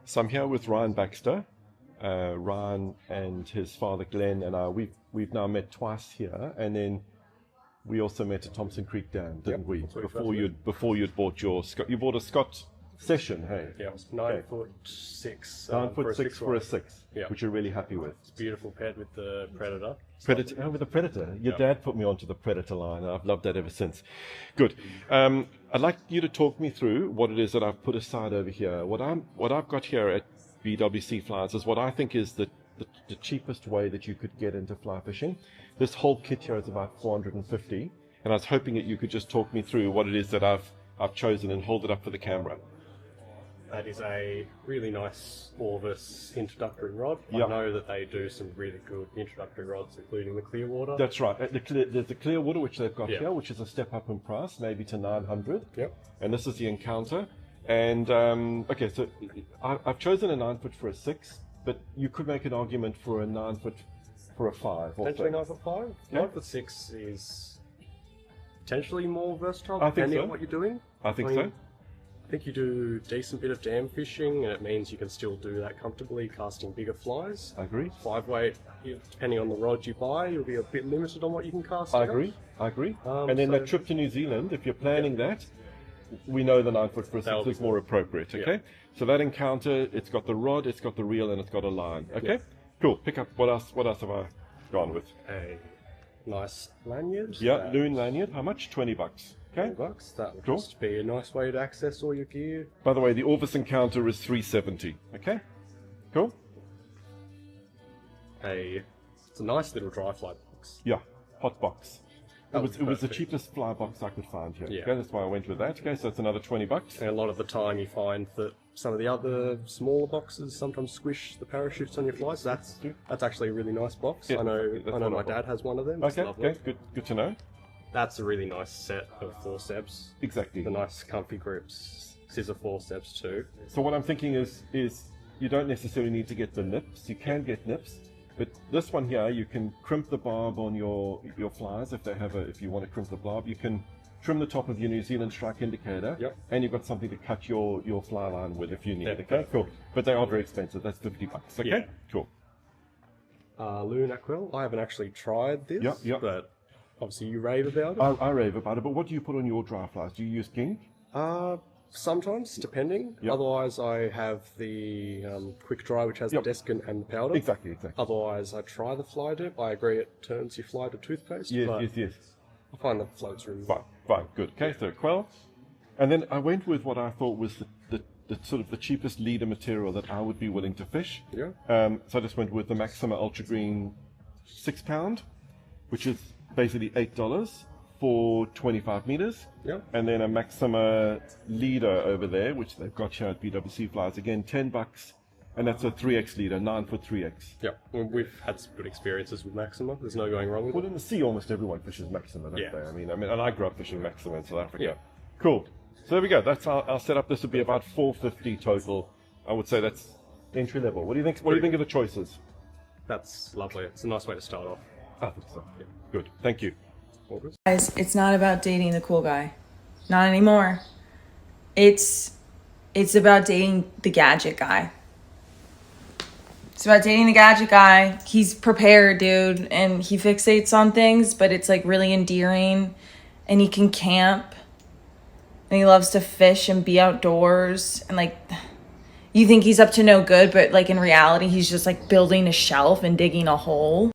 So I'm here with Ryan Baxter. Ryan and his father Glenn and I, we've now met twice here, and then we also met at Thompson Creek Dam, didn't we? Before you'd bought your Scott, you bought a Scott Session, hey? Yeah, it was 9'6". 9'6" for a 6, yeah. Which you're really happy with. It's beautiful paired with the Predator. With the Predator. Your dad put me onto the Predator line, and I've loved that ever since. Good. I'd like you to talk me through what it is that I've put aside over here. What I've got here at BWCflies is what I think is the cheapest way that you could get into fly fishing. This whole kit here is about $450, and I was hoping that you could just talk me through what it is that I've chosen and hold it up for the camera. That is a really nice Orvis introductory rod. Yep. I know that they do some really good introductory rods, including the Clearwater. That's right. There's the Clearwater, which they've got Yep. here, which is a step up in price, maybe to $900. Yep. And this is the Encounter. And okay, so I've chosen a 9-foot for a 6, but you could make an argument for a 9-foot for a 5. Potentially 9'5". Yeah. 9'6" is potentially more versatile, I think depending so. on what you're doing. I think so. I think you do a decent bit of dam fishing, and it means you can still do that comfortably, casting bigger flies. I agree. 5-weight, depending on the rod you buy, you'll be a bit limited on what you can cast. I agree. And then that trip to New Zealand, if you're planning that, we know the 9-foot for a 6 is more appropriate, okay? Yeah. So that Encounter, it's got the rod, it's got the reel, and it's got a line, okay? Yeah. Cool. Pick up, what else have I gone with? A nice lanyard. Yeah, Loon Lanyard. How much? $20. Okay. $20. That would Cool. just be a nice way to access all your gear. By the way, the Orvis Encounter is $370. Okay. Cool. It's a nice little dry fly box. Yeah. Hot box. It was the perfect. cheapest fly box I could find here. Yeah. Okay, that's why I went with that. Okay, so it's another $20. And a lot of the time you find that some of the other smaller boxes sometimes squish the parachutes on your flies. That's actually a really nice box. Yeah, I know that's my wonderful. dad has one of them. It's Okay. lovely. Okay. Good to know. That's a really nice set of forceps. Exactly. The nice comfy grips. Scissor forceps too. So what I'm thinking is you don't necessarily need to get the nips. You can get nips, but this one here, you can crimp the barb on your flies if you want to crimp the barb. You can trim the top of your New Zealand strike indicator, Yep. and you've got something to cut your fly line with if you need. Yeah, Okay, perfect. cool. But they are very expensive. That's $50. Okay, Yeah. cool. Loon Aquel. I haven't actually tried this, Yep. but obviously you rave about it. I rave about it. But what do you put on your dry flies? Do you use king? Sometimes, depending. Yep. I have the quick dry, which has Yep. the desiccant and the powder. Exactly. Otherwise, I try the fly dip. I agree it turns your fly to toothpaste. but Yes. I find the floats really Fine, good. Okay, so Aquel. And then I went with what I thought was the sort of the cheapest leader material that I would be willing to fish. Yeah. So I just went with the Maxima Ultragreen 6-pound, which is basically $8 for 25 meters. Yeah. And then a Maxima leader over there, which they've got here at BWCflies, again $10, and that's a 3X leader, 9-foot 3X. Yeah. Well, we've had some good experiences with Maxima. There's no going wrong with Well, it. in the sea, almost everyone fishes Maxima, don't Yeah. they? I mean, and I grew up fishing Maxima in South Africa. Yeah. Cool. So there we go. That's our setup. This would be about $450 total. I would say that's entry level. What do you think? What do you think of the choices? That's lovely. It's a nice way to start off. I think so. Yeah. Good. Thank you. Orvis? Guys, it's not about dating the cool guy. Not anymore. It's about dating the gadget guy. It's about dating the gadget guy. He's prepared, dude, and he fixates on things, but it's like really endearing, and he can camp, and he loves to fish and be outdoors, and like you think he's up to no good, but like in reality he's just like building a shelf and digging a hole.